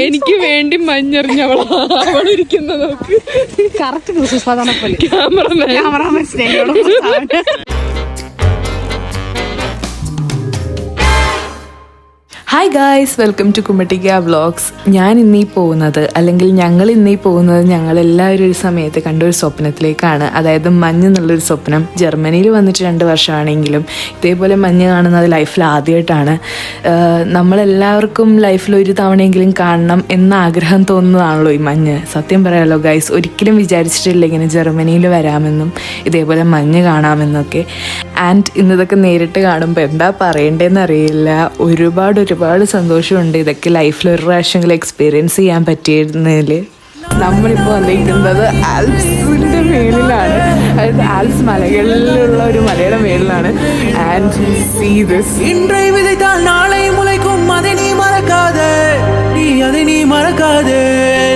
എനിക്ക് വേണ്ടി മഞ്ഞെറിഞ്ഞവളാ അവളിരിക്കുന്ന നോക്ക്. Correct cameraman hi guys, welcome to Kummattikka vlogs. ഞാൻ ഇന്നീ പോകുന്നത്, അല്ലെങ്കിൽ ഞങ്ങൾ ഇന്നീ പോകുന്നത്, ഞങ്ങളെല്ലാവരും ഒരു സമയത്ത് കണ്ടൊരു സ്വപ്നത്തിലേക്കാണ്. അതായത് മഞ്ഞ് എന്നുള്ളൊരു സ്വപ്നം. ജർമ്മനിയിൽ വന്നിട്ട് 2 വർഷമാണെങ്കിലും ഇതേപോലെ മഞ്ഞ് കാണുന്നത് ലൈഫിൽ ആദ്യമായിട്ടാണ്. നമ്മളെല്ലാവർക്കും ലൈഫിൽ ഒരു തവണയെങ്കിലും കാണണം എന്ന ആഗ്രഹം തോന്നുന്നതാണല്ലോ ഈ മഞ്ഞ്. സത്യം പറയാമല്ലോ ഗായ്സ്, ഒരിക്കലും വിചാരിച്ചിട്ടില്ല ഇങ്ങനെ ജർമ്മനിയിൽ വരാമെന്നും ഇതേപോലെ മഞ്ഞ് കാണാമെന്നൊക്കെ. ആൻഡ് ഇന്നിതൊക്കെ നേരിട്ട് കാണുമ്പോൾ എന്താ പറയേണ്ടതെന്ന് അറിയില്ല. ഒരുപാട് സന്തോഷമുണ്ട്. ഇതൊക്കെ ലൈഫിൽ ഒരു പ്രാവശ്യമെങ്കിലും എക്സ്പീരിയൻസ് ചെയ്യാൻ പറ്റിയിരുന്നതിൽ. നമ്മളിപ്പോൾ വന്നിരിക്കുന്നത് ആൽപ്സിൻ്റെ മേളിലാണ്. അതായത് ആൽപ്സ് മലകളിലുള്ള ഒരു മലയുടെ മേളിലാണ്. And see this. இன்றை விதைத்தால் நாளை முளைக்கும், அதை நீ மறக்காதே, நீ அதை நீ மறக்காதே,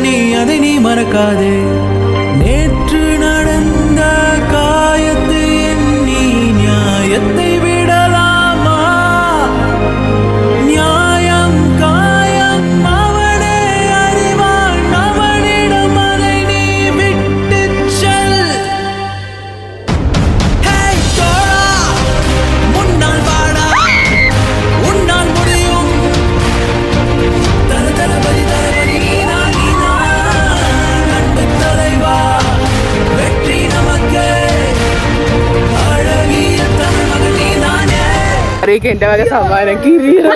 நீ அதை நீ மறக்காதே. நேற்று நடந்த காயத்தை எண்ணி நியாயத்தை விடலாமா? நியாயம் காயம் அவனே அறிவான், அவனிடம் அதை நீ விட்டுச் செல். Hey தோழா, முன்னால் வாடா, உன்னால் முடியும். தளபதி நீதான், அன்பு தலைவா, வெற்றி நமக்கு, அழகிய தலைமகன் நீதானே. അറിയിക്കും എന്റെ വക സമ്മാനം കിരീടം.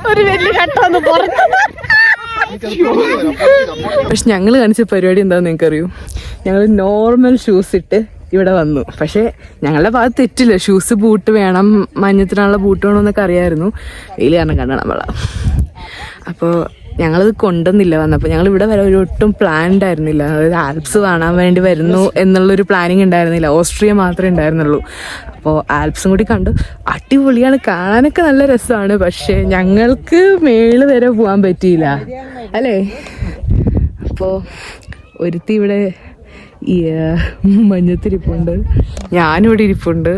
ഒരു വലിയ ഘട്ടം പുറത്ത്. പക്ഷെ ഞങ്ങൾ കാണിച്ച പരിപാടി എന്താന്ന് നിങ്ങൾക്കറിയൂ? ഞങ്ങൾ നോർമൽ ഷൂസ് ഇട്ട് ഇവിടെ വന്നു. പക്ഷെ ഞങ്ങളുടെ ഭാഗത്ത് തെറ്റില്ല. ഷൂസ് ബൂട്ട് വേണം, മഞ്ഞത്തിനുള്ള ബൂട്ട് വേണമെന്നൊക്കെ അറിയായിരുന്നു. വെയിൽ കാരണം കണ്ടാണ് നമ്മളെ. അപ്പോൾ ഞങ്ങളത് കൊണ്ടുവന്നില്ല വന്നപ്പോൾ. ഞങ്ങൾ ഇവിടെ വരെ ഒരു ഒട്ടും പ്ലാൻഡ് ആയിരുന്നില്ല. അതായത് ആൽപ്സ് കാണാൻ വേണ്ടി വരുന്നു എന്നുള്ളൊരു പ്ലാനിങ് ഉണ്ടായിരുന്നില്ല. ഓസ്ട്രിയ മാത്രമേ ഉണ്ടായിരുന്നുള്ളൂ. അപ്പോൾ ആൽപ്സും കൂടി കണ്ടു. അടിപൊളിയാണ്, കാണാനൊക്കെ നല്ല രസമാണ്. പക്ഷേ ഞങ്ങൾക്ക് മേളിൽ വരെ പോകാൻ പറ്റിയില്ല അല്ലേ. അപ്പോൾ ഒരുത്തി ഇവിടെ ഈ മഞ്ഞത്തിരിപ്പുണ്ട്, ഞാനിവിടെ ഇരിപ്പുണ്ട്.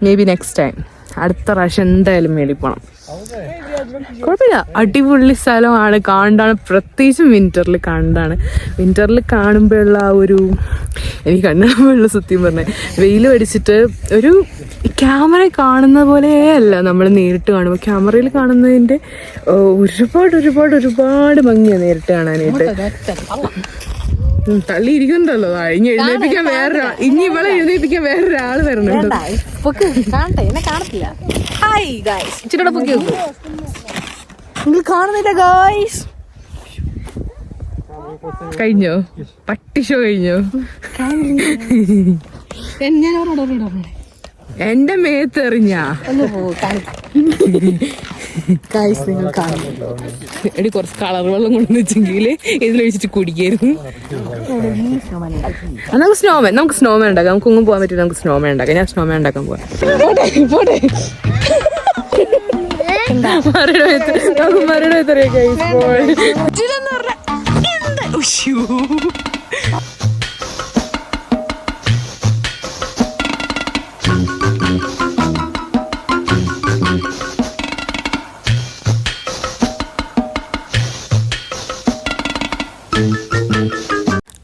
മേ ബി നെക്സ്റ്റ് ടൈം, അടുത്ത പ്രാവശ്യം എന്തായാലും മേളിൽ പോകണം. കുഴപ്പമില്ല, അടിപൊളി സ്ഥലമാണ്, കാണാണ്. പ്രത്യേകിച്ചും വിൻ്ററിൽ കാണാണ്. വിൻ്ററിൽ കാണുമ്പോഴുള്ള ആ ഒരു, എനിക്ക് കണ്ണുമ്പോഴുള്ള സത്യം പറഞ്ഞാൽ വെയിൽ അടിച്ചിട്ട് ഒരു ക്യാമറ കാണുന്ന പോലെയല്ല നമ്മൾ നേരിട്ട് കാണുമ്പോൾ. ക്യാമറയിൽ കാണുന്നതിൻ്റെ ഒരുപാട് ഭംഗിയാണ് നേരിട്ട് കാണാനായിട്ട്. തള്ളി ഇരിക്കുന്നുണ്ടല്ലോ. ഇനി എഴുന്നേപ്പിക്കാൻ വേറൊരാൾ, ഇനി ഇവളെ എഴുന്നേപ്പിക്കാൻ വേറൊരാൾ വരണുണ്ട്. കാണുന്നില്ല ഗായ്സ്. കഴിഞ്ഞോ? പട്ടി ഷോ കഴിഞ്ഞോ? എന്റെ മേത്തെറിഞ്ഞാ നിങ്ങൾ കാണുന്നുണ്ടോ? എടി കുറച്ച് കളർ വെള്ളം കൊണ്ടുവന്ന് വെച്ചെങ്കിൽ ഇതിലൊഴിച്ചിട്ട് കുടിക്കായിരുന്നു. നമുക്ക് സ്നോമാൻ ഉണ്ടാക്കാം. നമുക്ക് ഒന്നും പോകാൻ പറ്റില്ല. നമുക്ക് സ്നോമാൻ ഉണ്ടാക്കാം. ഞാൻ സ്നോമാൻ ഉണ്ടാക്കാൻ പോവാം. മരട് എത്രയൊക്കെ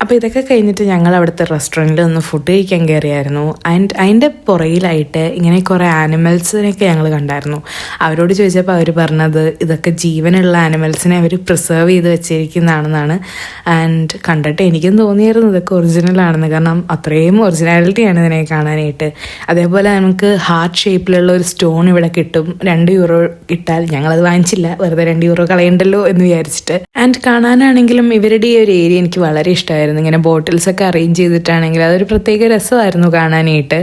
അപ്പോൾ ഇതൊക്കെ കഴിഞ്ഞിട്ട് ഞങ്ങൾ അവിടുത്തെ റെസ്റ്റോറൻറ്റിൽ ഒന്ന് ഫുഡ് കഴിക്കാൻ കയറിയായിരുന്നു. ആൻഡ് അതിൻ്റെ പുറയിലായിട്ട് ഇങ്ങനെ കുറേ ആനിമൽസിനെയൊക്കെ ഞങ്ങൾ കണ്ടായിരുന്നു. അവരോട് ചോദിച്ചപ്പോൾ അവർ പറഞ്ഞത് ഇതൊക്കെ ജീവനുള്ള ആനിമൽസിനെ അവർ പ്രിസർവ് ചെയ്ത് വെച്ചിരിക്കുന്നതാണെന്നാണ്. ആൻഡ് കണ്ടിട്ട് എനിക്കും തോന്നിയായിരുന്നു ഇതൊക്കെ ഒറിജിനലാണെന്ന്. കാരണം അത്രയും ഒറിജിനാലിറ്റിയാണ് ഇതിനെ കാണാനായിട്ട്. അതേപോലെ നമുക്ക് ഹാർട്ട് ഷേപ്പിലുള്ള ഒരു സ്റ്റോൺ ഇവിടെ കിട്ടും. €2 ഇട്ടാൽ. ഞങ്ങളത് വാങ്ങിച്ചില്ല, വെറുതെ €2 കളയണ്ടല്ലോ എന്ന് വിചാരിച്ചിട്ട്. ആൻഡ് കാണാനാണെങ്കിലും ഇവരുടെ ഈ ഒരു ഏരിയ എനിക്ക് വളരെ ഇഷ്ടമായിരുന്നു. ഇങ്ങനെ ബോട്ടിൽസൊക്കെ അറേഞ്ച് ചെയ്തിട്ടാണെങ്കിൽ അതൊരു പ്രത്യേക രസമായിരുന്നു കാണാനായിട്ട്.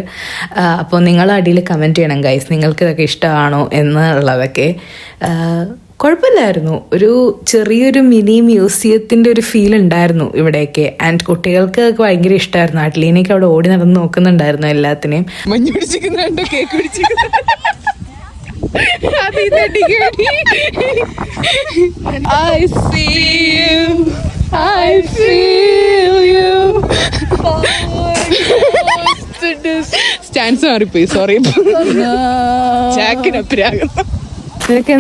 അപ്പോൾ നിങ്ങൾ അടിയിൽ കമൻറ്റ് ചെയ്യണം ഗൈസ്, നിങ്ങൾക്ക് ഇതൊക്കെ ഇഷ്ടമാണോ എന്നുള്ളതൊക്കെ. കുഴപ്പമില്ലായിരുന്നു. ഒരു ചെറിയൊരു മിനി മ്യൂസിയത്തിൻ്റെ ഒരു ഫീൽ ഉണ്ടായിരുന്നു ഇവിടെയൊക്കെ. ആൻഡ് കുട്ടികൾക്ക് ഭയങ്കര ഇഷ്ടമായിരുന്നു. അഡ്ലീനൊക്കെ അവിടെ ഓടി നടന്ന് നോക്കുന്നുണ്ടായിരുന്നു എല്ലാത്തിനെയും. മഞ്ഞ് പിടിച്ചിരിക്കുന്നുണ്ടോ? കേക്ക് പിടിച്ചിരിക്കുന്നു. I see you, I feel you. Stance മാറിപ്പോയി, സോറി. നിനക്ക്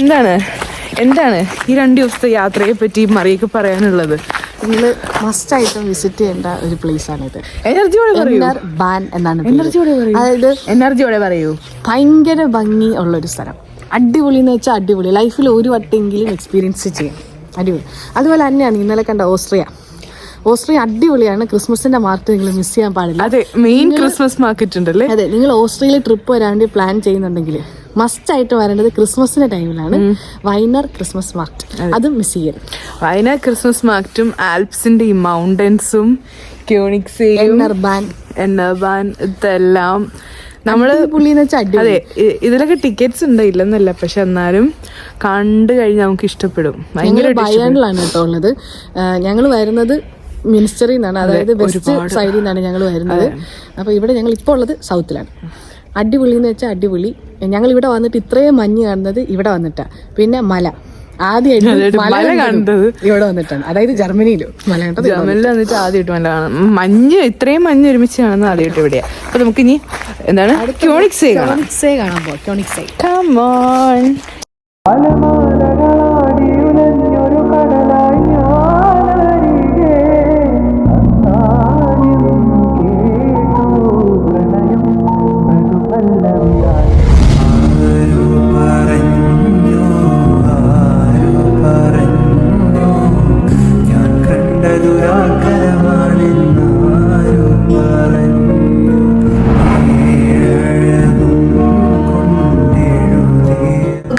എന്താണ് ഈ 2 ദിവസത്തെ യാത്രയെ പറ്റി മറിയൊക്കെ പറയാനുള്ളത്? നിങ്ങൾ മസ്റ്റായിട്ടും വിസിറ്റ് ചെയ്യേണ്ട ഒരു പ്ലേസ് ആണിത്. എനർജിയോടെ പറയൂ. ബാൻ എന്നാണ് പേര്. എനർജിയോടെ പറയൂ. അതായത് എനർജിയോടെ പറയൂ. ഭയങ്കര ഭംഗി ഉള്ളൊരു സ്ഥലം. അടിപൊളി എന്ന് വെച്ചാൽ അടിപൊളി. ലൈഫിൽ ഒരു വട്ടെങ്കിലും എക്സ്പീരിയൻസ് ചെയ്യാം. അടിപൊളി. അതുപോലെ തന്നെയാണ് ഇന്നലെ കണ്ട ഓസ്ട്രിയ അടിപൊളിയാണ്. ക്രിസ്മസിന്റെ മാർക്കറ്റ് നിങ്ങൾ മിസ് ചെയ്യാൻ പാടില്ല. അതെ, മെയിൻ ക്രിസ്മസ് മാർക്കറ്റ് ഉണ്ടല്ലേ. അതെ, നിങ്ങൾ ഓസ്ട്രിയയിൽ ട്രിപ്പ് വരാണ്ട് പ്ലാൻ ചെയ്യുന്നുണ്ടെങ്കിൽ മസ്റ്റ് ആയിട്ട് വരേണ്ടത് ക്രിസ്മസിന്റെ ടൈമിലാണ്. വൈനർ ക്രിസ്മസ് മാർക്കറ്റ്, അതും മിസ് ചെയ്യരുത്. വയനാട് ക്രിസ്മസ് മാർക്കറ്റും ആൽപ്സിന്റെ ഈ മൗണ്ടൻസും എന്നർബാൻ ഇതെല്ലാം നമ്മള് പുള്ളിന്ന് വെച്ചാൽ അടിപൊളി. അതെ, ഇതിലൊക്കെ ടിക്കറ്റ്സ് ഉണ്ട്, ഇല്ലെന്നല്ല, പക്ഷെ എന്നാലും കണ്ടു കഴിഞ്ഞാൽ നമുക്ക് ഇഷ്ടപ്പെടും. ഭയങ്കര ബയാനിലാണ് കേട്ടോ ഉള്ളത്. ഞങ്ങൾ വരുന്നത് മിനിസ്റ്ററിൽ നിന്നാണ്, അതായത് വെസ്റ്റ് സൈഡിൽ നിന്നാണ് ഞങ്ങൾ വരുന്നത്. അപ്പോൾ ഇവിടെ ഞങ്ങൾ ഇപ്പോൾ ഉള്ളത് സൗത്തിലാണ്. അടിപൊളി എന്ന് വെച്ചാൽ അടിപൊളി. ഞങ്ങൾ ഇവിടെ വന്നിട്ട് ഇത്രയും മഞ്ഞ് കാണുന്നത് ഇവിടെ വന്നിട്ടാണ്. പിന്നെ മല ആദ്യമായിട്ട് മല കണ്ടത് ഇവിടെ വന്നിട്ടാണ്, അതായത് ജർമ്മനിയിൽ മല കണ്ടത്. ജർമ്മനിയിൽ വന്നിട്ട് ആദ്യമായിട്ട് മല കാണാം. ഇത്രയും മഞ്ഞ് ഒരുമിച്ച് കാണുന്നത് ആദ്യമായിട്ട് ഇവിടെയാണ്. അപ്പൊ നമുക്ക് ഇനി എന്താണ് ക്യോണിക്സേ കാണാൻ പോവാം. ക്യോണിക്സേ. Come on.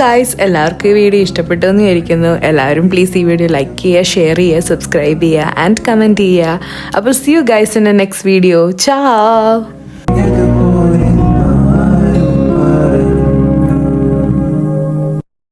ഗൈസ്, എല്ലാവർക്കും ഈ വീഡിയോ ഇഷ്ടപ്പെട്ടു എന്ന് വിചാരിക്കുന്നു. എല്ലാവരും പ്ലീസ് ഈ വീഡിയോ ലൈക്ക് ചെയ്യുക, ഷെയർ ചെയ്യുക, സബ്സ്ക്രൈബ് ചെയ്യുക ആൻഡ് കമൻറ്റ് ചെയ്യുക. അപ്പോൾ see you guys in the next video. ചാ.